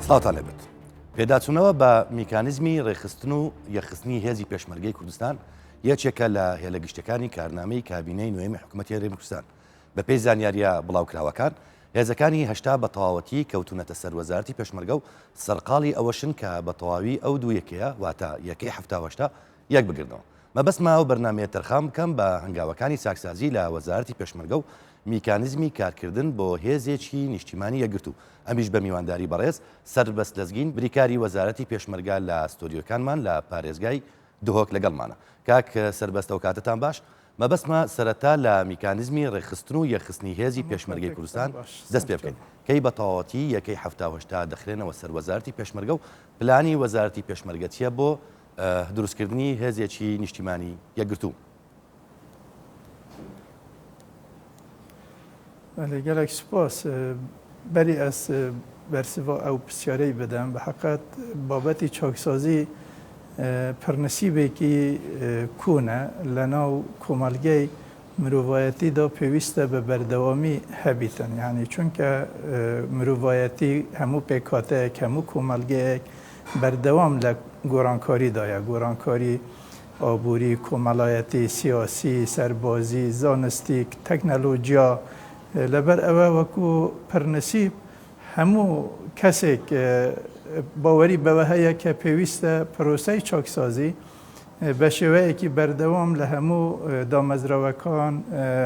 سڵاتان لێبێت. پێداچوونەوە بە میکانیزمی ڕێخستن و یەخستنی هێزی پێشمەرگەی کوردستان یەکێکە لە هێلە گشتەکانی کارنامەی کابینەی نوێمی حکوومەتی هەرێمی کوردستان. بەپێی زانیاریە بڵاوکراوەکان، هێزەکانی هەشتا بە تەواوەتی کەوتونەتە سەر وەزارەتی پێشمەرگە و سەرقاڵی ئەوەشن کە بە تەواوی ئەو دوو یەکەیە واتە یەکەی هەفتاوەشتا یەک بگرنەوە. مەبەستمە ئەو بەرنامەیە تەرخام بکەم بە هەنگاوەکانی چاکسازی لە وەزارەتی پێشمەرگە و میکانیزمی کارکردن بۆ هێزێکی نیشتیمانی یەکگرتو. ئەمیش بە میوانداری بەڕێز سەربەست لەزگین بریکاری وەزارەتی پێشمەرگە لە ستۆریۆکانمان لە پارێزگای دهۆک لەگەڵمانە. کاک سەربەستە و کاتتان باش. مەبەستمە سەرەتا لە میکانیزمی ڕێخستن و یەخستنی هێزی پێشمەرگەی کوردستان دەست پێ بکەین کەی بە تەواوەتی یەکەی هەفتاهەشتا دەخرێنەوە سەر وەزارەتی پێشمەرگە و پلانی وەزارەتی پێشمەرگە چیە بۆ دروستکردنی هێزێکی نیشتیمانی یەکگرتو. gelek spas berî ez bersiva ew pisyareyê bidim bi heqet babetî çaksazî pirnisîbekî kûn e li nav komelgey mirovayetî da pêwîst e bi berdewamî hebîtin. Yani çunke mirovayetî hemû pêkhateyek hemû komelgeyek berdewam li gorankarî da ye. Gorankarî aborî, komelayetî, siyasî, serbazî, zanistî, teknolojiya لەبەر ئەوە وەکو پرنسیب هەموو کەسێک باوەری بەوە هەیە کە پێویستە پرۆسەی چاکسازی بە شێوەیەکی بەردەوام لە هەموو دامەزراوەکان،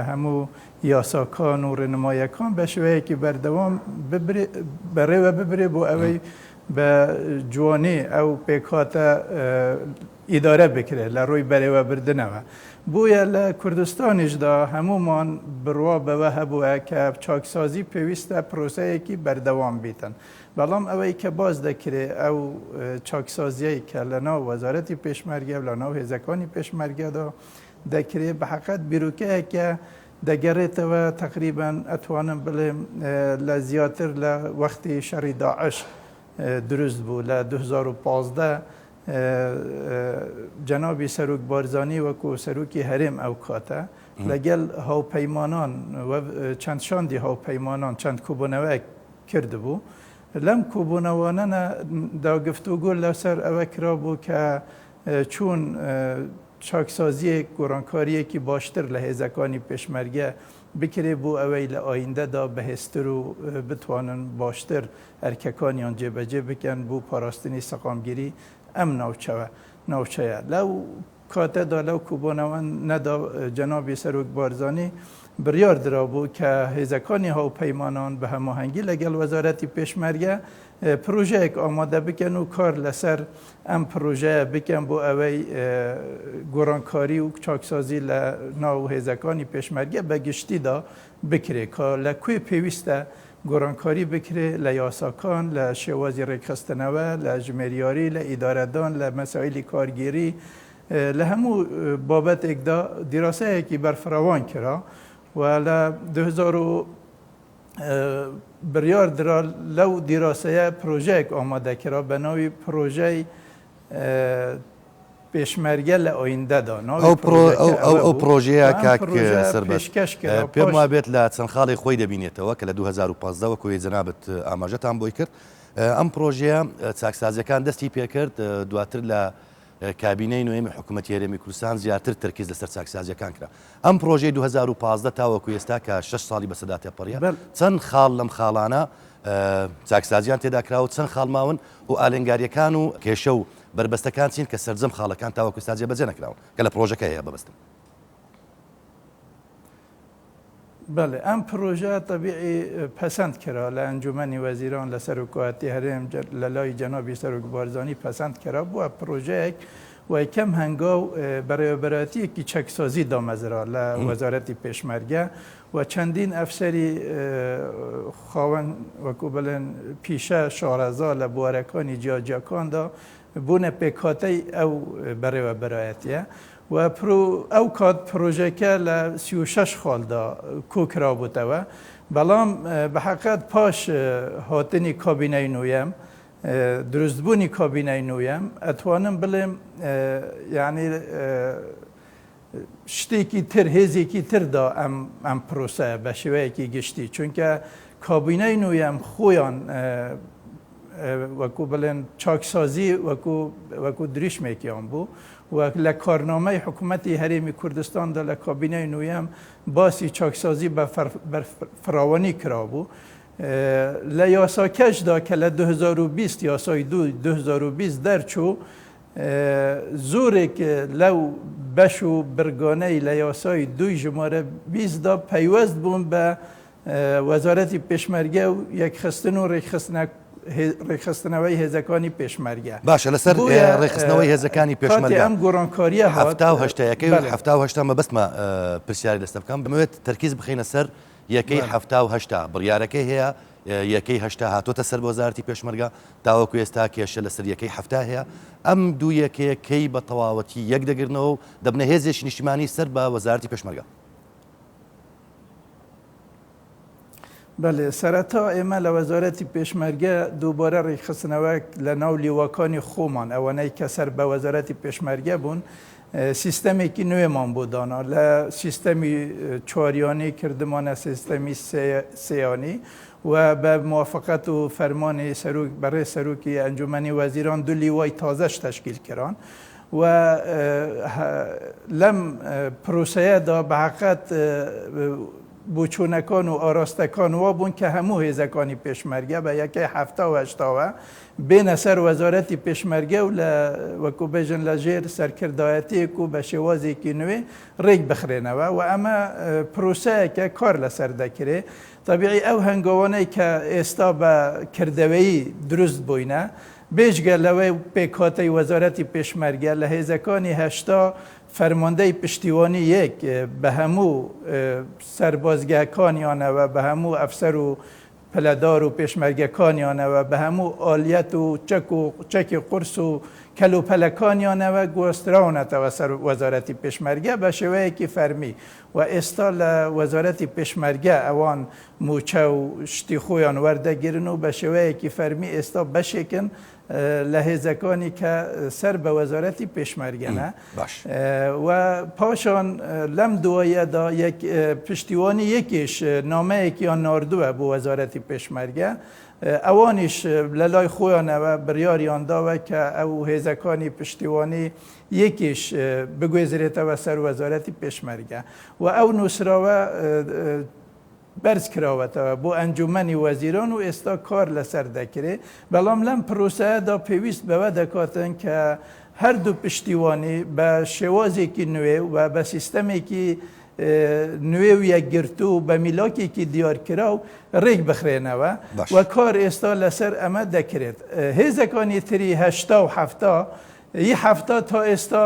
هەموو یاساکان و ڕێنمایەکان بە شێوەیەکی بەردەوام بەڕێوە ببرێ بۆ ئەوەی بە جوانێ ئەو پێکهاتە ئیدارە بکرێت لە ڕووی بەرێوە بردنەوە. بویە لە کوردستانیشدا هەمومان بڕوا بەوە هەبووە کە چاکسازی پێویستە پرۆسەیەکی بەردەوام بیتن. بەڵام ئەوەی کە باز دەکرێت ئەو چاکسازیەی کە لە ناو وەزارەتی پێشمەرگە و لە ناو هێزەکانی پێشمەرگەدا دەکرێت بە حقیقەت بیرۆکەیەکە دەگەڕێتەوە تقریباً ئەتوانم بڵێم لە زیاتر لە وەختی شەڕی داعش دروست بوو لە 2015 جنابی سەرۆک بارزانی وەکو سەرۆکی هەرێم ئەو کاتە لەگەڵ هاوپەیمانان چەند شاندی هاوپەیمانان چەند کوبوونەوەیەک کردبوو. لەم کوبوونەوانە داگفتوگۆ لەسەر ئەوە کرابوو کە چوون چاکسازیەک گۆڕانکاریەکی باشتر لە هێزەکانی پێشمەرگە بکرێ بۆ ئەوەی لە ئایندەدا بەهێزتر و بتوانن باشتر ئەرکەکانیان جێبەجێ بکەن بۆ پاراستنی سەقامگیری ئەم ناوچەیە. لەو کاتەدا لەو کوبوونەوە نەدا جەنابی سەرۆک بارزانی بڕیار درابوو کە هێزەکانی هاوپەیمانان بە هەماهەنگی لەگەڵ وەزارەتی پێشمەرگە پرۆژەیەک ئامادە بکەن و کار لەسەر ئەم پرۆژەیە بکەن بۆ ئەوەی گۆڕانکاری و چاکسازی لە ناو هێزەکانی پێشمەرگە بە گشتیدا بکرێت کە لە کوێ پێویستە گۆڕانکاری بکرێت لە یاساکان، لە شێوازی ڕێکخستنەوە، لە ژمێریاری، لە ئیدارەدان، لە مەسائلی کارگیری، لە هەموو بابەتێکدا دیراسەیەکی بەرفراوان کرا و لە 2000 بڕیار درا لەو دیراسەیە پرۆژەیەک ئامادەکرا بە ناوی پرۆژەی پێشمەرگە لە ئایندەدا. ئەو پرۆژەیە کاک سەربەست پێم وابێت لە چەند خاڵی خۆی دەبینێتەوە کە لە 2015 وەکوی جەنابەت ئاماژەتان بۆی کرد. ئەم پرۆژەیە چاکسازیەکان دەستی پێکرد دواتر لە کابینەی نوێمی حکوومەتی هەرێمی کوردستان زیاتر ترکیز لەسەر چاکسازیەکان کرا. ئەم پرۆژەی 2015 تاوەکو ئێستا کە 6 ساڵی بەسەدا تێپەڕیە چەند خاڵ لەم خاڵانە چاکسازیان تێدا کرا و چەند خاڵماون و ئالنگاریەکان و کێشە و بربەستەکان چین کە سەرجەم خاڵەکان تاوەکو ئێستا جێبەجێ نەکراون کە لە پرۆژەکە هەیە بەبەستم. بەڵێ ئەم پرۆژە تەبیعی پەسەند کرا لە ئەنجومەنی وەزیران لە سەرۆکایەتی هەرێم لە لای جەنابی سەرۆک بارزانی پەسەند کرا بووە پرۆژەیەک و یەکەم هەنگاو بەڕێوەبەرەتیەکی چەکسازی دامەزرا لە وەزارەتی پێشمەرگە و چەندین ئەفسەری خاوەن وەکو بڵێن پیشە شارەزا لە بوارەکانی جیاجیەکاندا بوونە پێکهاتەی ئەو بەڕێوەبەرایەتیە و ئەو کات پرۆژەکە لە 36 خاڵدا کۆکرا بووتەوە. بەڵام بە حقیقەت پاش هاتنی کابینەی نوێم دروستبوونی کابینەی نوێم ئەتوانم بڵێم یعنی شتێکی تر هێزێکی تردا ئەم پرۆسە بە شێوەیەکی گشتی چونکە کابینەی نوێم خۆیان وەکو بڵێن چاکسازی وەکو دریشمێکیان بوو و لە کارنامەی حکوومەتی هەرێمی کوردستاندا لە کابینەی نوێم باسی چاکسازی بە فراوانی کرابوو. لە یاساکەشدا کە لە 2020 یاسای 2020 دەرچوو زۆرێک لەو بەش و برگانەی لە یاسای 2 ژمارە 20دا پەیوەست بوون بە وەزارەتی پێشمەرگە و یەکخستن و ڕێکخستنەوەی هێزەکانی پێشمەرگە. باشە لەسەر ڕێخستنەوەی هێزەکانی پێشمەرگە ئەم گۆڕانکاریە هەفتا و هەشتەیەکەی و هەفتا و هەشتا مەبەستمە پرسیاری لەستە بکەم بمەوێت تەرکیز بخینە سەر یەکەی هەفتا و هەشتا بڕیارەکەی هەیە یەکەی هەشتا هاتۆتە سەر بۆ وەزارەتی پێشمەرگە تاوەکو ئێستا کێشە لەسەر یەکەی هەفتا هەیە ئەم دوو یەکەیەکەی بە تەواوەتی یەک دەگرنەوە و دەبنە هێزێکی نیشتیمانی سەر بە وەزارەتی پێشمەرگە. بەێ سەرەتا ئێمە لە وەزارەتی پێشمەرگە دووبارە ڕێکخستنەوە لە ناو لیواکانی خۆمان ئەوەنەی کە سەر بە وەزارەتی پێشمەرگە بوون سیستەمێکی نوێمان بۆ دانا لە سیستەمی چواریانی کردمانە سیستەمی سێیانی و بە موافقەت و فەرمانی بەڕێ سەرۆکی ئەنجومەنی وەزیران دو لیوای تازەش تەشکیل کردان و لەم پرۆسەیەدا بە حقیقەت بۆچوونەکان و ئاراستەکان وا بوون کە هەموو هێزەکانی پێشمەرگە بە یەکەی هەفتا و هەشتاوە بێنە سەر وەزارەتی پێشمەرگە و لە وەکو بێژن لە ژێر سەرکردایەتێک و بە شێوازێکی نوێ ڕێک بخرێنەوە و ئەمە پرۆسەیەکە کار لەسەر دەکرێت. طبیعی ئەو هەنگاوانەی کە ئێستا بە کردەوەیی دروست بووینە بێژگە لەوەی پێکهاتەی وەزارەتی پێشمەرگە لە هێزەکانی هەشتا فەرماندەی پشتیوانی یەک بە هەموو سەربازگەکانیانەوە بە هەموو ئەفسەر و پلەدار و پێشمەرگەکانیانەوە بە هەموو ئالیەت و چەکی قورس و کەلوپەلەکانیانەوە گۆستراونەتەوە سەر وەزارەتی پێشمەرگە بە شێوەیەکی فەرمی و ئێستا لە وەزارەتی پێشمەرگە ئەوان موچە و شتی خۆیان وەردەگیرن و بە شێوەیەکی فەرمی ئێستا بەشێکن لە هێزەکانی کە سەر بە وەزارەتی پێشمەرگەنە و پاشان لەم دوایەدا پشتیوانی یەکیش نامەیەکیان ناردووە بۆ وەزارەتی پێشمەرگە ئەوانیش لە لای خۆیانەوە بڕیاریان داوە کە ئەو هێزەکانی پشتیوانی یەکیش بگوێزرێتەوە سەر وەزارەتی پێشمەرگە و ئەو نووسراوە بەرز کراوەتەوە بۆ ئەنجومەنی وەزیران و ئێستا کار لەسەر دەکرێت بەڵام لەم پرۆسەیەدا پێویست بەوە دەکاتن کە هەردوو پشتیوانی بە شێوازێکی نوێ و بە سیستەمێکی نوێ و یەکگرتو و بە میلاکێکی دیارکرا و ڕێک بخرێنەوە و کار ئێستا لەسەر ئەمە دەکرێت. هێزەکانی تری هەشتا و هەفتا یه هەفتا تا ئێستا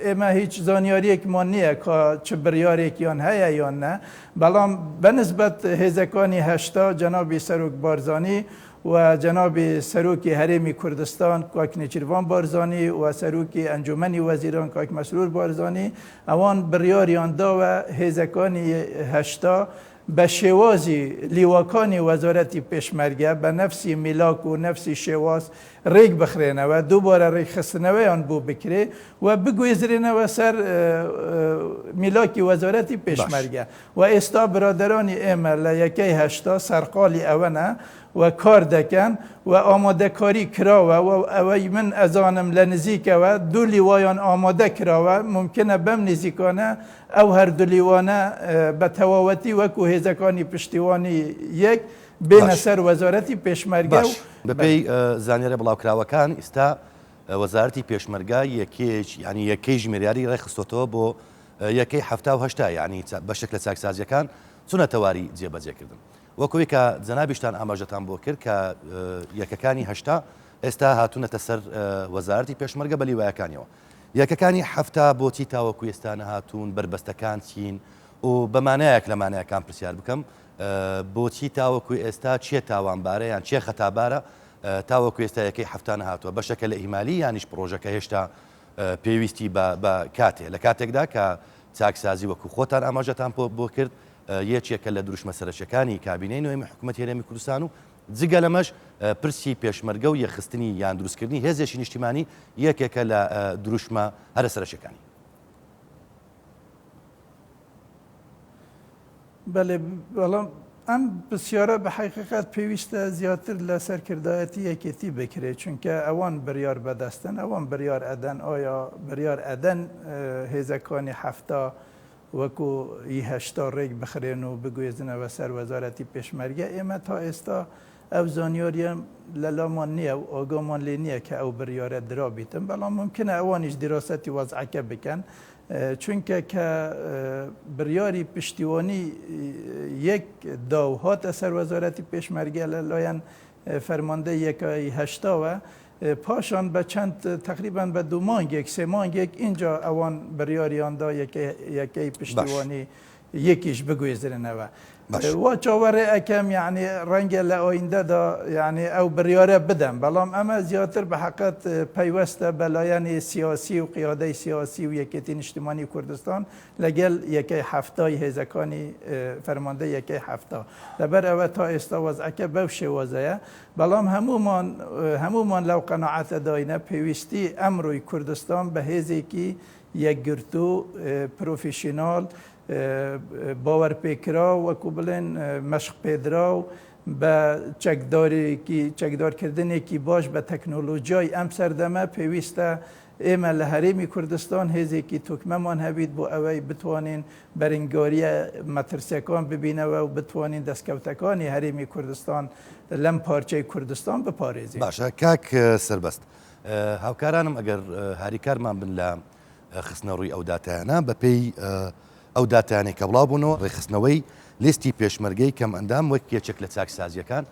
ئێمە هیچ زانیاریەکمان نییە کە چ بڕیارێکیان هەیە یان نە بەڵام بەنسبەت هێزەکانی هەشتا جەنابی سەرۆک بارزانی و جەنابی سەرۆکی هەرێمی کوردستان کاک نێچیروان بارزانی و سەرۆکی ئەنجومەنی وەزیران کاک مەسرور بارزانی ئەوان بڕیاریان داوە هێزەکانی هەشتا بە شێوازی لیواکانی وەزارەتی پێشمەرگە بە نەفسی میلاک و نەفسی شێواز ڕێک بخرێنەوە دووبارە ڕێکخستنەوەیان بۆ بکرێ و بگوێزرێنەوە سەر میلاکی وەزارەتی پێشمەرگە و ئێستا برادرانی ئێمە لە یەکەی هەشتا سەرقاڵی ئەوەنە و کار دەکەن و ئامادەکاری کراوە و ئەوەی من ئەزانم لە نزیکەوە دوو لیوایان ئامادە کراوە ممکنە بەم نزیکانە ئەو هەردوو لیوانە بە تەواوەتی وەکو هێزەکانی پشتیوانی یەک بێنە سەر وەزارەتی پێشمەرگە بەپێی زانیارە بڵاوکراوەکان ئێستا وەزارەتی پێشمەرگە ینی یەکەی ژمێریاری ڕێخستۆتەوە بۆ یەکەی هەفتا و هەشتا ینی بەشێک لە چاکسازیەکان چونەتەواری جێبەجێکردن وەکوی کە جەنابیشتان ئاماژەتان بۆ کرد کە یەکەکانی هەشتا ئێستا هاتوونەتە سەر وەزارەتی پێشمەرگە بە لیوایەکانیەوە یەکەکانی هەفتا بۆچی تاوەکو ئێستانە هاتوون بربەستەکان چین و بەمانایەک لە مانایەکان پرسیار بکەم بۆچی تاوەکو ئێستا چیە تاوانبارە یان چێ خەتابارە تاوەکو ئێستا یەکەی هەفتانە هاتووە بەشەکە لە ئیمالی یانیش پرۆژەکە هێشتا پێویستی بە کاتێ لە کاتێکدا کە چاکسازی وەکو خۆتان ئاماژەتان بۆ کرد یەکێکە لە دروشمە سەرچەکانی کابینەی نوێی حکوومەتی هەرێمی کوردستان و جگە لەمەش پرسی پێشمەرگە و یەخستنی یان دروستکردنی هێزێکی نیشتیمانی یەکێکە لە دروشمە هەرە سەرچەکانی. بەڵێ بەڵام ئەم پرسیارە بە حقیقت پێویستە زیاتر لە سەرکردایەتی یەکێتی بکرێت چونکە ئەوان بڕیار بەدەستن ئەوان بڕیار ئەدەن ئایا بڕیار ئەدەن هێزەکانی هەفتا وەکو هەشتا ڕێک بخرێن و بگوێزنەوە سەر وەزارەتی پێشمەرگە ئێمە تا ئێستا ئەو زانیاریە لە لامان نییە و ئۆگامان لێ نییە کە ئەو بڕیارە درابیتن بەڵام ممکنە ئەوانیش دیراسەتی وەزعەکە بکەن چونکە کە بڕیاری پشتیوانی یەک داو هاتە سەر وەزارەتی پێشمەرگە لە لایەن فەرماندەی یەکای هەشتاوە پاشان بە چەند تقریبان بە 2 مانگێک 3 مانگێک اینجا ئەوان بڕیاریاندا یەکەی پشتیوانی یەکیش بگوێزرنەوە وا چاوەڕێ ئەەکەم یعنی ڕەنگە لە ئۆیندەدا یعنی ئەو بڕیارە بدەم بەڵام ئەمە زیاتر بە حقت پەیوەستە بە لایەنی سیاسی و قیادەی سیاسی و یەکێتی نیشتیمانی کوردستان لەگەل یەکەی هەفتای هێزەکانی فەرماندە یەکەی هەفتا لەبەر ئەوە تا ئێستا وەزعەکە بەو شێوازەیە بەڵام هەمومان لەو قەناعەتە داینە پێویستی ئەمڕۆی کوردستان بە هێزێکی یەکگرتو پرۆفیشینال باوەڕپێکرا وەکو بڵێن مەشق پێدرا و بە چەکدارکردنێکی باش بە تەکنۆلۆژیای ئەم سەردەمە پێویستە ئێمە لە هەرێمی کوردستان هێزێکی توکمەمان هەبیت بۆ ئەوەی بتوانین بەرینگاریە مەترسیەکان ببینەوە و بتوانین دەستکەوتەکانی هەرێمی کوردستان لەم پارچەی کوردستان بپارێزین. باشە کاک سەربەست هاوکارانم ئەگەر هاریکارمان بن لە خستنە ڕووی ئەو داتایانە بەپێی ئەو داتیانێک کە بڵاو بوونەوە ڕێخستنەوەی لیستی پێشمەرگەی کەم ئەندام وەک یەکێک لە چاکسازیەکان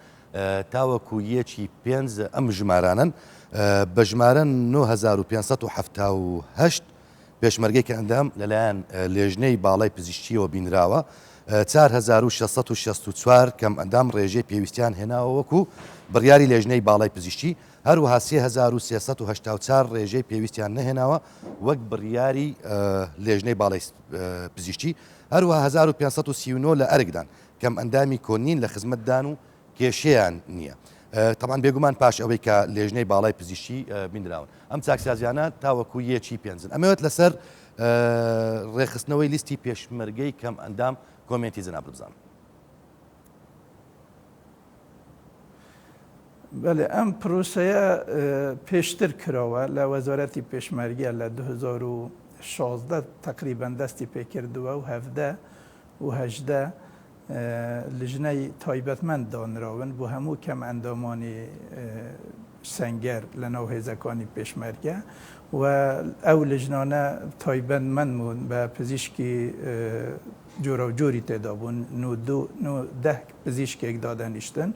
تاوەکو یەکی 5 ئەم ژمارانن بە ژمارە 9578 پێشمەرگەی کە ئەندام لەلایەن لێژنەی باڵای پزیشکیەوە بینراوە 4664 کەم ئەندام ڕێژەی پێویستیان هێناوە وەکو بڕیاری لێژنەی باڵای پزیشکی هەروەها 3384 ڕێژەی پێویستیان نەهێناوە وەک بڕیاری لێژنەی باڵای پزیشکی هەروەها 1539 لە ئەرگدان کەم ئەندامی کۆنین لە خزمەتدان و کێشەیان نییە. تەمان بێگومان پاش ئەوەی کە لێژنەی باڵای پزیشکی بینراون ئەم چاکسازیانە تاوەکو یەکی پێنجن ئەمەوێت لەسەر ڕێخستنەوەی لیستی پێشمەرگەی کەم ئەندام کۆمنتی جەناب بزانم. بەێ ئەم پرۆسەیە پێشتر کراوە لە وەزارەتی پێشمەرگە لە 2016 تقریبان دەستی پێکردووە و 17 و 18 لژنەی تایبەتمەند دانراون بۆ هەموو کەم ئەندامانی سەنگەر لە ناو هێزەکانی پێشمەرگە و ئەو لژنانە تایبەتمەند بە پزیشکی جۆرە و جۆری تێدا بوون 10 پزیشکێک دادەنیشتن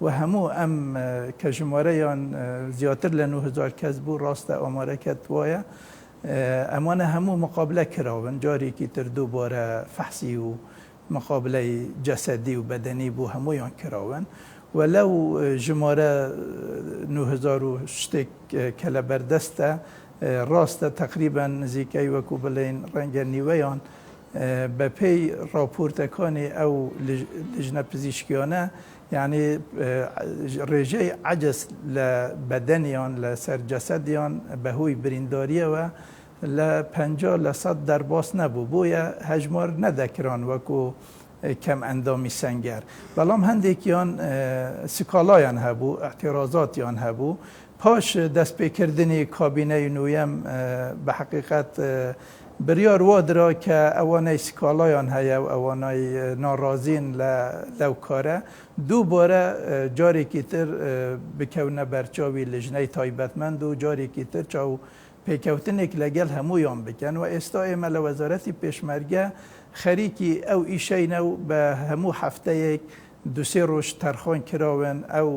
و هەموو ئەم کە ژمارەیان زیاتر لە 9000 کەس بوو ڕاستە ئامارەکەت وایە ئەمانە هەموو مقابلە کراون جارێکی تر دووبارە فەحسی و مقابلەی جەسەدی و بەدەنی بوو هەمویان کراون و لەو ژمارە 9000 شتێک کە لە بەردەستە ڕاستە تقریبا نزیکەی وەکو بڵێن ڕەنگە نیوەیان بەپێی راپۆرتەکانی ئەو لژنە پزیشکیانە یعنی ڕێژەی عەجز لە بەدەنیان لە سەر جەسەدیان بەهۆی برینداریەوە لە 50% دەرباس نەبوو بۆیە هەژمار نەدەکران وەکو کەم ئەندامی سەنگەر بەڵام هەندێکیان سکالایان هەبوو ئەعتیرازاتیان هەبوو پاش دەستپێکردنی کابینەی نوێم بە حقیقت بریار وادرا کە ئەوانەی سکالایان هەیە و ئەوانەی ناڕازین لەو کارە دووبارە جارێکی تر بکەونە بەرچاوی لژنەی تایبەتمەند و جارێکی تر چاو پێکەوتنێک لەگەڵ هەمویان بکەن و ئێستا ئێمە لە وەزارەتی پێشمەرگە خەریکی ئەو ئیشەینە و بە هەموو هەفتەیەک 2-3 ڕۆژ تەرخۆن کراون ئەو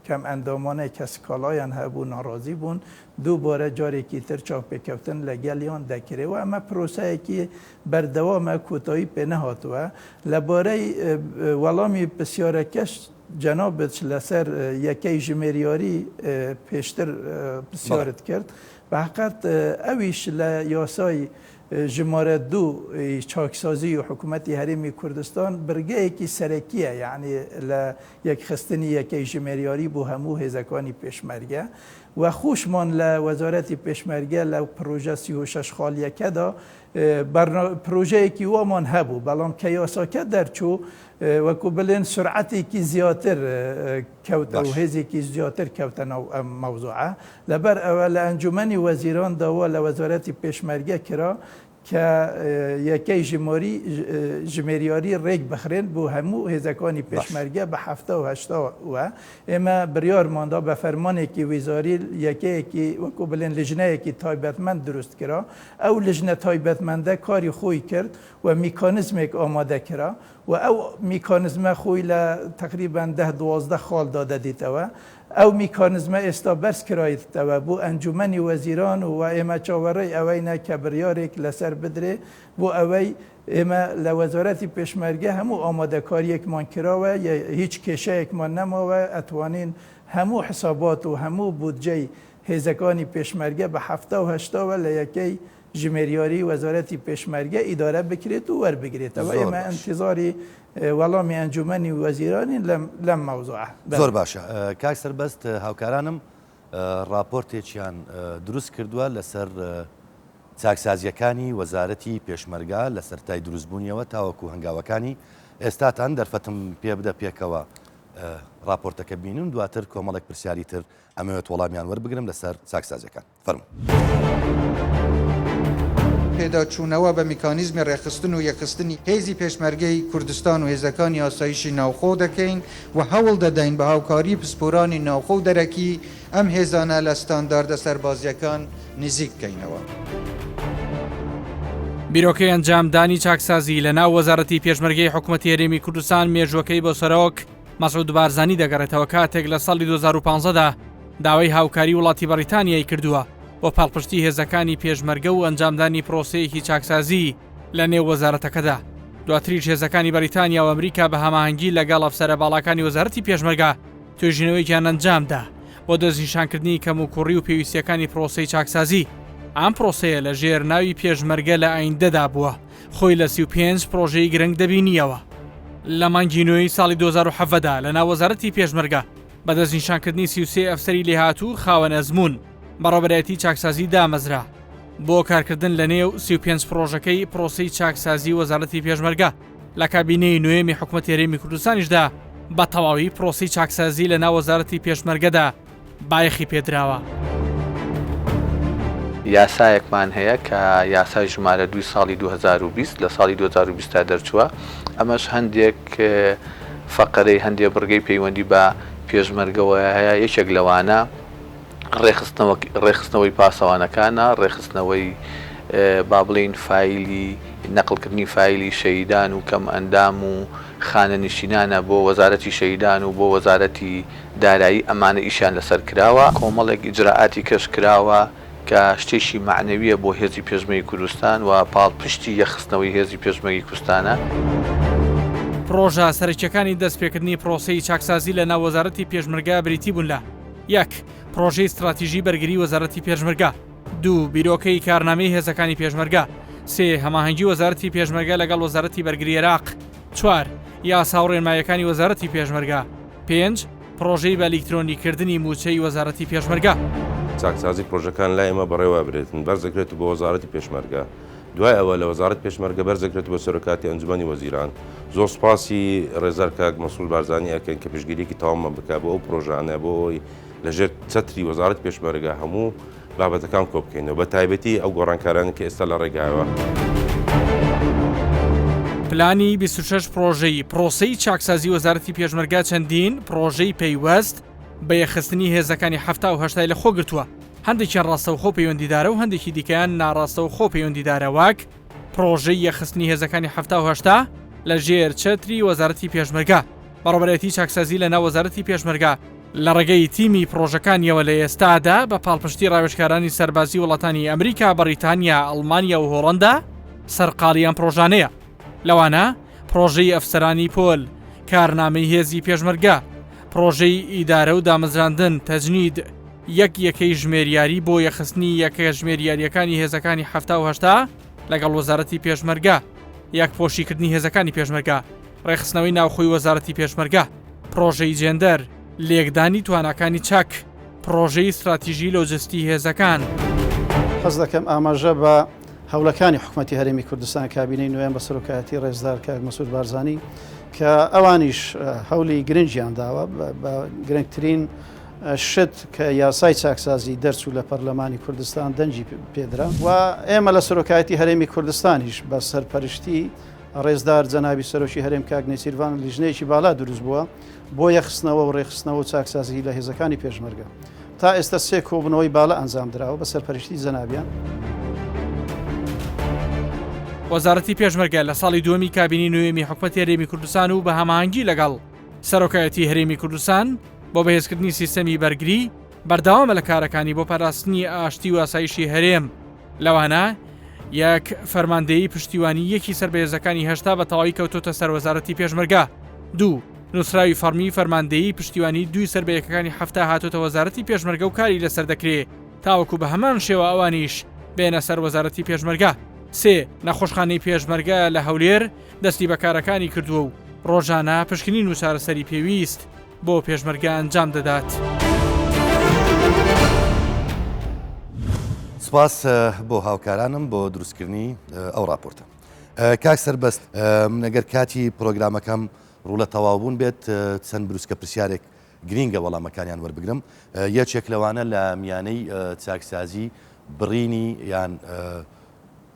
کەم ئەندامانەی کە سکالایان هەبوو ناڕازی بوون دووبارە جارێکی تر چاوپێکەوتن لەگەڵیان دەکرێت و ئەمە پرۆسەیەکی بەردەوامە کۆتایی پێ نەهاتووە لەبارەی وەڵامی پرسیارەکەش جەنابەت لەسەر یەکەی ژمێریاری پێشتر پرسیارت کرد بە حقیقت ئەویش لە یاسای ژمارە 2 چاکسازی و حکوومەتی هەرێمی کوردستان برگەیەکی سەرەکیە یعنی لە یەکخستنی یەکەی ژمێریاری بۆ هەموو هێزەکانی پێشمەرگە و خوشمان لوزارت پێشمەرگە لەو پرۆژە 36 خاڵیەکەدا پرۆژەیەکی وامان هەبوو بەڵام کە یاساکە دەرچوو وەکو بڵێن سرعەتێکی زیاتر کەوتە و هێزێکی زیاتر کەوتە ناو ئەم مەوزوعە لەبەر ئەوە لە ئەنجومەنی وەزیراندا لە وەزارەتی پێشمەرگە کرا کە یەکەی ژمێریاری ڕێک بخرێن بۆ هەموو هێزەکانی پێشمەرگە بە 78 ئێمە بڕیارماندا بە فەرمانێکی ویزاری یەکەیەکی وەکو بڵێن لیژنەیەکی تایبەتمەند دروست کرا ئەو لیژنە تایبەتمەندە کاری خۆی کرد و میکانزمێک ئامادە کرا و ئەو میکانزمە خۆی لە تقریبان 10-12 خاڵدا دەدیتەوە ئەو میکانزمە ئێستا بەرز کرایتەوە بۆ ئەنجومەنی وەزیران و ئێمە چاوەڕێی ئەوەینە کە بڕیارێک لەسەر بدرێ بۆ ئەوەی ئێمە لە وەزارەتی پێشمەرگە هەموو ئامادەکاریەکمان کراوە هیچ کێشەیەکمان نەماوە ئەتوانین هەموو حسابات و هەموو بودجەی هێزەکانی پێشمەرگە بە 78 لە یەکەی ژمێریاری وەزارەتی پێشمەرگە ئیدارە بکرێت و وەربگرێتەوە ئێمە ئەنتیزاری وەڵامی ئەنجومەنی وەزیرانی لەم مەوزوعە زۆر باشە کاک سەربەست هاوکارانم راپۆرتێکیان دروست کردووە لەسەر چاکسازیەکانی وەزارەتی پێشمەرگە لە سەرای دروستبوونیەوە تاوەکو هەنگاوەکانی ئێستاتان دەرفەتم پێ بدە پێکەوە راپۆرتەکە بینن دواتر کۆمەڵێک پرسیاری تر ئەمەوێت وەڵامیان وەربگرم لەسەر چاکسازیەکان فەرموو. پێداچوونەوە بە میکانیزمی ڕێخستن و یەکخستنی هێزی پێشمەرگەی کوردستان و هێزەکانی ئاسایشی ناوخۆ دەکەین و هەوڵ دەدەین بە هاوکاری پسپۆرانی ناوخۆ و دەرەکی ئەم هێزانە لە ستانداردە سەربازیەکان نزیک بکەینەوە. بیرۆکەی ئەنجامدانی چاکسازی لە ناو وەزارەتی پێشمەرگەی حکوومەتی هەرێمی کوردستان مێژوەکەی بۆ سەرۆک مەسعود بارزانی دەگەڕێتەوە کاتێک لە ساڵی 2015دا داوای هاوکاری وڵاتی بەریتانیای کردووە بۆ پاڵپشتی هێزەکانی پێشمەرگە و ئەنجامدانی پرۆسەیەکی چاکسازی لە نێو وەزارەتەکەدا. دواتریش هێزەکانی بەریتانیا و ئەمریکا بە هەماهەنگی لەگەڵ ئەفسەرە باڵەکانی وەزارەتی پێشمەرگە توێژینەوەیەکیان ئەنجامدا بۆ دەستنیشانکردنی کەم و کوڕی و پێویستیەکانی پرۆسەی چاکسازی. ئەم پرۆسەیە لە ژێر ناوی پێشمەرگە لە ئایندەدا بووە خۆی لە 35 پرۆژەی گرنگ دەبینیەوە. لە مانگی نوێی ساڵی 2017دا لە ناو وەزارەتی پێشمەرگە بە دەستنیشانکردنی 33 ئەفسەری لێهاتوو خاوەن ئەزمون بەڕێوەبەرایەتی چاکسازی دامەزرا بۆ کارکردن لە نێو 35 پرۆژەکەی پرۆسەی چاکسازی وەزارەتی پێشمەرگە لە کابینەی نوێمی حکوومەتی هەرێمی کوردستانیشدا بە تەواوی پرۆسەی چاکسازی لە ناو وەزارەتی پێشمەرگەدا بایەخی پێدراوە. یاسایەکمان هەیە کە یاسای ژمارە 2 ساڵی 2020 لە ساڵی 2020 تا دەرچووە ئەمەش هەندێک فەقەرەی هەندێک بڕگەی پەیوەندی بە پێشمەرگەوە هەیە. یەکێک لەوانە ڕێخستنەوەی پاسەوانەکانە، ڕێخستنەوەی با بڵین فایلی نەقلکردنی فایلی شەیدان و کەم ئەندام و خانە نشینانە بۆ وەزارەتی شەیدان و بۆ وەزارەتی دارایی ئەمانە ئیشیان لەسەر کراوە. کۆمەڵێک ئیجراعاتی کەش کراوە کە شتێکی معنەویە بۆ هێزی پێشمەرگەی کوردستان و پاڵپشتی یەخستنەوەی هێزی پێشمەرگەی کوردستانە. پرۆژە سەرەکیەکانی دەستپێکردنی پرۆسەی چاکسازی لە ناو وەزارەتی پێشمەرگە بریتی بوون لە 1. پرۆژەی استراتیژی بەرگری وەزارەتی پێشمەرگە، 2. بیرۆکەی کارنامەی هێزەکانی پێشمەرگە، 3. هەماهەنگی وەزارەتی پێشمەرگە لەگەڵ وەزارەتی بەرگری عێراق، 4. یاسا و ڕێنماییەکانی وەزارەتی پێشمەرگە، 5. پرۆژەی بە ئەلیکترۆنیکردنی موچەی وەزارەتی پێشمەرگە. چاکسازی پرۆژەکان لای ئێمە بەڕێوە برێتن بەرزەکرێت بۆ وەزارەتی پێشمەرگە. دوای ئەوە لە وەزارەت پێشمەرگە بەرزەکرێت بۆ سەرۆکاتی ئەنجومەنی وەزیران. زۆر سوپاسی ڕێزەر کاک مەسعود بارزانی ئەکەن کە پشتگیریەکی تەواومان بکە بۆ ئەو پرۆژانە بۆ ئەوی لەژێر چەتری وەزارەت پێشمەرگە هەموو بابەتەکان کۆ بکەینەوە بە تایبەتی ئەو گۆڕانکارانی کە ئێستا لە ڕێگایەوە. پلانی 26 پرۆژەی پرۆسەی چاکسازی وەزارەتی پێشمەرگە چەندین پرۆژەی پەیوەست بە یەخستنی هێزەکانی 78 لە خۆ گرتووە. هەندێکیان ڕاستەوخۆ پەیوەندیدارە و هەندێکی دیکەیان ناڕاستەوخۆ پەیوەندیدارە واک پرۆژەی یەخستنی هێزەکانی 78 لە ژێر چەتری وەزارەتی پێشمەرگە بەڕێوەبەرایەتی چاکسازی لە ناو وەزارەتی پێشمەرگە لە ڕێگەی تیمی پرۆژەکانیەوە لە ئێستادا بە پاڵپشتی ڕاوێژکارانی سەربازی وڵاتانی ئەمریکا، بەریتانیا، ئەڵمانیا و هۆڵەندا سەرقاڵیان پرۆژانەیە. لەوانە پرۆژەی ئەفسەرانی پۆل، کارنامەی هێزی پێشمەرگە، پرۆژەی ئیدارە و دامەزراندن تەجنید، یەکەی ژمێریاری بۆ یەخستنی یەکە ژمێریاریەکانی هێزەکانی 78 لەگەڵ وەزارەتی پێشمەرگە، یەک پۆشیکردنی هێزەکانی پێشمەرگە، ڕێخستنەوەی ناوخۆی وەزارەتی پێشمەرگە، پرۆژەی جێندەر، لێکدانی تواناکانی چاک، پرۆژەی استراتیژی لۆجستی هێزەکان. حەز دەکەم ئاماژە بە هەوڵەکانی حکوومەتی هەرێمی کوردستان کابینەی نوێن بە سەرۆکایەتی ڕێزدار کاک مەسعود بارزانی کە ئەوانیش هەوڵی گرنگیان داوە بە گرنگترین شت کە یاسای چاکسازی دەرچوو لە پەرلەمانی کوردستان دەنجی پێدرا و ئێمە لە سەرۆکایەتی هەرێمی کوردستانیش بە سەرپەرشتی ڕێزدار جەنابی سەرۆکی هەرێم کاک نێچیروان لیژنەیەکی بالا دروست بووە بۆ یەخستنەوە و ڕێخستنەوە و چاکسازی لە هێزەکانی پێشمەرگە تا ئێستا سێ کۆبنەوەی بالا ئەنجام درراوە بە سەرپەرشتی جەنابیان. وەزارەتی پێشمەرگە لە ساڵی دووەمی کابینی نوێمی حکومەتی هەرێمی کوردستان و بە هەماهەنگی لەگەڵ سەرۆکایەتی هەرێمی کوردستان بۆ بەهێزکردنی سیستەمی بەرگری بەردەوامە لە کارەکانی بۆ پاراستنی ئاشتی و ئاسایشی هەرێم. لەوانە یەک فەرماندەیی پشتیوانی یەکی سەر بەهێزەکانی هێشتا بە تەواوی کەوتۆتە سەر وەزارەتی پێشمەرگە. دوو نووسراوی فەرمی فەرماندەیی پشتیوانی دوی سەربەیەکەکانی هەفتە هاتوتە وەزارەتی پێشمەرگە و کاری لەسەر دەکرێت تاوەکو بە هەمان شێوە ئەوانیش بێنە سەر وەزارەتی پێشمەرگە. سێ نەخۆشخانەی پێشمەرگە لە هەولێر دەستی بەکارەکانی کردووە و ڕۆژانە پشکنین و چارەسەری پێویست بۆ پێشمەرگە ئەنجام دەدات. سپاس بۆ هاوکارانم بۆ دروستکردنی ئەو راپۆرتە. کاک سەربەست ئەگەر کاتی پرۆگرامەکەم ڕوو لە تەواوبوون بێت چەند بروسکە پرسیارێک گرینگە وەڵامەکانیان وەربگرم. یەکێک لەوانە لە میانەی چاکسازی بڕینی یان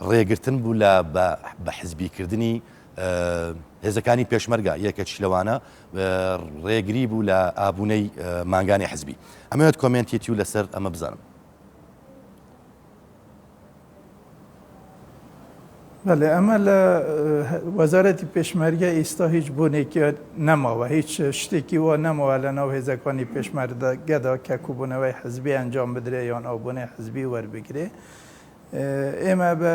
ڕێگرتن بوو لە بە حزبیکردنی هێزەکانی پێشمەرگە یەکەچ لەوانە ڕێگری بوو لە ئابوونەی مانگانی حزبی. ئەمەوێت کۆمنتێتی و لەسەر ئەمە بزانم. بەڵێ ئەمە لە وەزارەتی پێشمەرگە ئێستا هیچ بوونێکی نەماوە هیچ شتێکی وە نەمەوە لە ناو هێزەکانی پێشمەرگەدا کە کوبوونەوەی حزبی ئەنجام بدرێ یان ئەوبوونەی حزبی وەربگرێ. ئێمە بە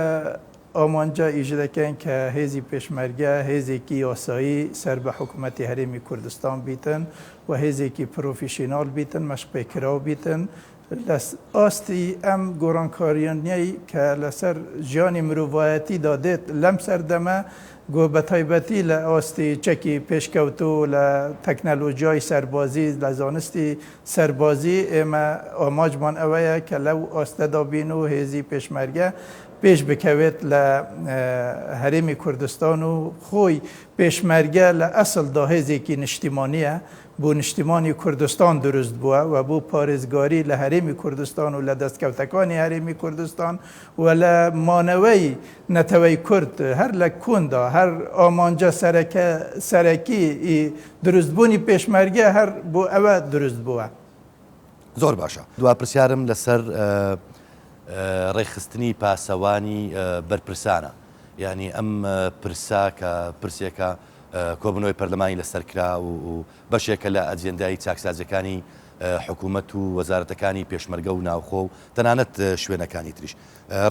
ئامانجا ئیژ دەکەین کە هێزی پێشمەرگە هێزێکی یاسایی سەر بە حکوومەتی هەرێمی کوردستان بیتن و هێزێکی پرۆفیشینال بیتن مەشقپێکراو بیتن لە ئاستی ئەم گۆڕانکاریانیەی کە لەسەر ژیانی مرۆڤایەتی دادێت لەم سەردەمە گۆ بە تایبەتی لە ئاستی چەکی پێشکەوتو لە تەکنەلۆژیای سەربازی لە زانستی سەربازی ئێمە ئاماجمان ئەوەیە کە لەو ئاستەدا بین و هێزی پێشمەرگە پێش بکەوێت لە هەرێمی کوردستان و خۆی پێشمەرگە لە ئەسڵدا هێزێکی نیشتیمانیە بۆ نیشتیمانی کوردستان دروست بووە و بۆ پارێزگاری لە هەرێمی کوردستان و لە دەستکەوتەکانی هەرێمی کوردستان و لە مانەوەی نەتەوەی کورد هەر لە کوندا هەر ئامانجە سەرەکی دروستبوونی پێشمەرگە هەر بۆ ئەوە دروست بووە. زۆر باشە. دوا پرسیارم لەسەر ڕێخستنی پاسەوانی بەرپرسانە. یعنی ئەم پرسا کە پرسێکە کۆبنەوەی پەرلەمانی لەسەرکرا و بەشێکە لە ئەجێندایی چاکسازەکانی حکوومەت و وەزارەتەکانی پێشمەرگە و ناوخۆ و تەنانەت شوێنەکانی تریش.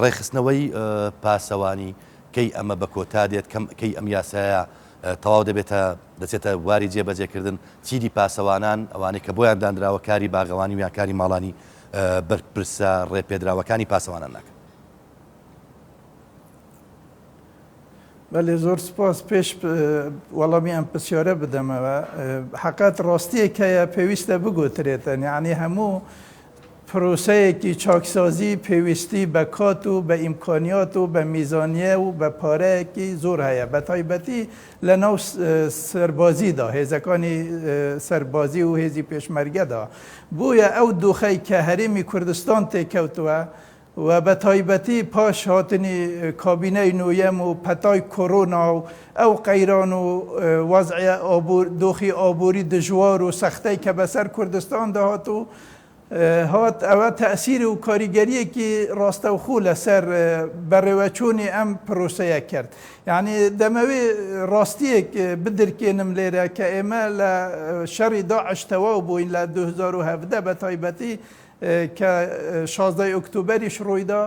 ڕێخستنەوەی پاسەوانی کەی ئەمە بە کۆتا دێت کەی ئەم یاسایە تەواو دەچێتە واری جێبەجێکردن چیدی پاسەوانان ئەوانەی کە بۆیان دانراوە کاری باغەوانی و یا کاری ماڵانی بەرپرسە ڕێپێدراوەکانی پاسەوانان ناکەن. بەێ زۆر سپاس پێش وەڵامی ئەم پرسیارە بدەمەوە حقات ڕاستیەکەیە پێویستە بگوترێتن یعنی هەموو پرۆسەیەکی چاکسازی پێویستی بە کات و بە ئیمکانیات و بە میزانیە و بە پارەیەکی زۆر هەیە بە تایبەتی لە ناو سەربازیدا هێزەکانی سەربازی و هێزی پێشمەرگەدا بۆیە ئەو دۆخەی کە هەرێمی کوردستان تێکەوتووە و بە تایبەتی پاش هاتنی کابینەی نوێم و پەتای کۆرۆنا و ئەو قەیران و وەزعە دۆخی ئابووری دژوار و سەختەی کە بەسەر کوردستان داهات و هات ئەوە تەسیری و کاریگەریەکی ڕاستەوخۆ لەسەر بەڕێوەچوونی ئەم پرۆسەیە کرد. یعنی دەمەوێ ڕاستیەک بدرکێنم لێرە کە ئێمە لە شەڕی داعش تەواو بووین لە 2017 بە تایبەتی کە 16 ئۆکتۆبەریش ڕوویدا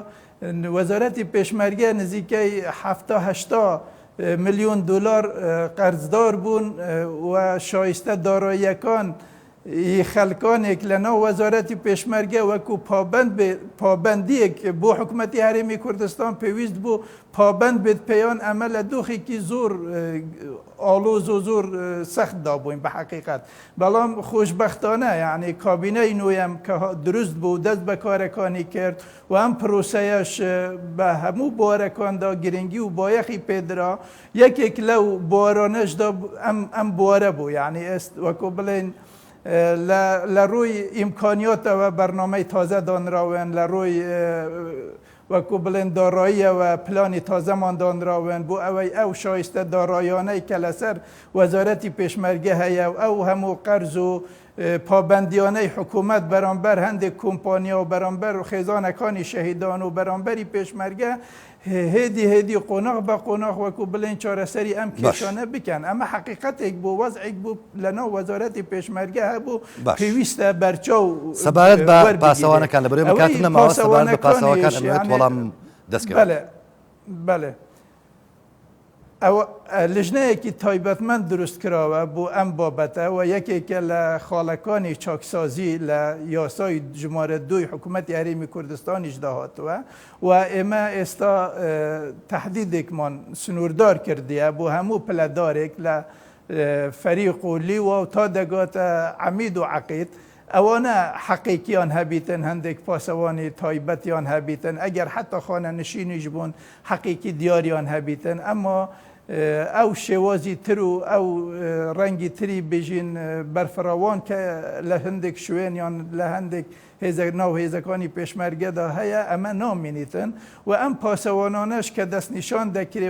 وەزارەتی پێشمەرگە نزیکەی 70-80 ملیۆن دلار قەرزدار بوون و شایستە داراییەکان خەلکانێک لە ناو وەزارەتی پێشمەرگە وەکو پابندیەک بۆ حکوومەتی هەرێمی کوردستان پێویست بوو پابند بێت پێیان ئەمە لە دۆخێکی زۆر ئاڵۆز و زۆر سەختدا بووین بە حەقیقەت بەڵام خۆشبەختانە یعنی کابینەی نوێم کە دروست بوو دەست بە کارەکانی کرد و ئەم پرۆسەیەش بە هەموو بوارەکاندا گرنگی و بایەخی پێدرا یەکێک لەو بوارانەشدا ئەم بوارە بوو یعنی وەکو بڵێن لە ڕووی ئیمکانیاتەوە بەرنامەی تازە دانراون لە ڕووی وەکو بڵێن داراییەوە پلانی تازەمان دانراون بۆ ئەوەی ئەو شایستە دارایانەی کە لەسەر وەزارەتی پێشمەرگە هەیە و ئەو هەموو قەرز و پابندیانەی حکوومەت بەرامبەر هەندێک کۆمپانیا و بەرامبەر خێزانەکانی شەهیدان و بەرامبەری پێشمەرگە هێدی قۆناغ بە قۆناغ وەکو بڵێن چارەسەری ئەم کێشانە بکەن ئەمە حقیقەتێک بۆ وەزعێک بوو لەناو وەزارەتی پێشمەرگە هەبوو پێویستە بەرچاو سەبارەت بە پاسەوانەکان لە بەرەوەی کاتم نەماوە سەبارەت بە پاسەوەکان ئەمەوێت وەڵام دەستکەوێت بەڵێ ئەوە لژنەیەکی تایبەتمەند دروست کراوە بۆ ئەم بابەتە و یەکێکە لە خاڵەکانی چاکسازی لە یاسای ژمارە 2 حکوومەتی هەرێمی کوردستانیش داهاتوە و ئێمە ئێستا تهدیدێکمان سنووردار کردیە بۆ هەموو پلەدارێک لە فەریق و لیوە و تا دەگاتە عەمید و عەقید ئەوانە حەقێکیان هەبیتن هەندێک پاسەوانی تایبەتیان هەبیتن ئەگەر حتا خانە نشینیش بوون حەقێکی دیاریان هەبیتن ئەمما ئەو شێوازی تر و ئەو ڕەنگی تری بژین بەرفراوان کە لە هەندێک شوێنیان لە هەندێک ناو هێزەکانی پێشمەرگەدا هەیە ئەمە نامینیتن و ئەم پاسەوانانەش کە دەستنیشان دەکرێ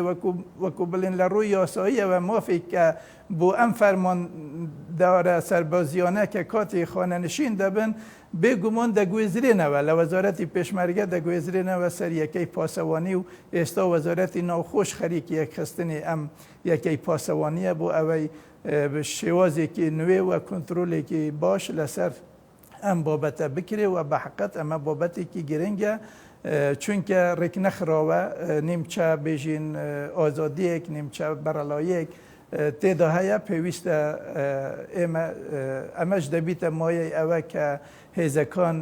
وەکو بڵێن لە ڕووی یاساییەوە مافێک کە بۆ ئەم فەرماندارە سەربازیانە کە کاتی خانەنشین دەبن بێگومان دەگوێزرێنەوە لە وەزارەتی پێشمەرگە دەگوێزرێنەوە سەر یەکەی پاسەوانی و ئێستا وەزارەتی ناوخۆش خەریکی یەکخستنی ئەم یەکەی پاسەوانیە بۆ ئەوەی شێوازێکی نوێ و کۆنتترۆلێکی باش لەسەر ئەم بابەتە بکرێ و بە حقیقەت ئەمە بابەتێکی گرنگە چونکە ڕێک نەخراوە نیمچە بێژین ئازادیەک نیمچە بەرەڵایەک تێدا هەیە پێویستە ئەمەش دەبیتە مایەی ئەوە کە هێزەکان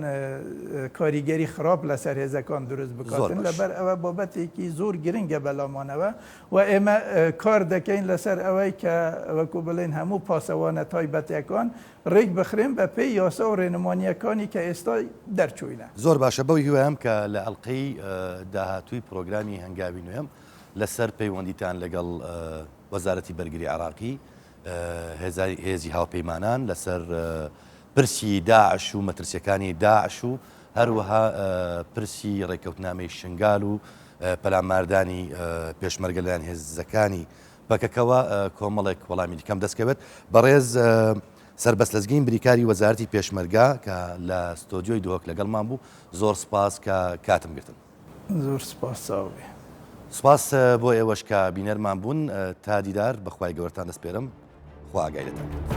کاریگەری خراپ لەسەر هێزەکان دروست بکاتن لەبەر ئەوە بابەتێکی زۆر گرنگە بەلامانەوە و ئێمە کار دەکەین لەسەر ئەوەی کە وەکو بڵێن هەموو پاسەوانە تایبەتیەکان ڕێک بخرێن بە پێی یاسا و ڕێنمانیەکانی کە ئێستا دەرچووینە زۆر باشە بەوی هیوام کە لە ئەڵلقەی داهاتووی پرۆگرامی هەنگاوی نوێم لەسەر پەیوەندیتان لەگەڵ وەزارەتی بەرگری عراقی هێزی هاوپەیمانان لەسەر پرسی داعش و مەترسیەکانی داعش و هەروەها پرسی ڕێکەوتنامەی شنگال و پەلاماردانی پێشمەرگە لەلایەن هێزەکانی بەکەکەوە کۆمەڵێک وەڵامی دیکەم دەستکەوێت بەڕێز سەربەست لەزگین بریکاری وەزارەتی پێشمەرگە کە لە ستۆدیۆی دۆک لەگەڵمان بوو زۆر سپاس کە کاتم گرتن زۆر سپاس چاوێ سپاس بۆ ئێوەش کە بینەرمان بوون تا دیدار بەخوای گەورەتان دەسپێرم خوا ئاگای لەتان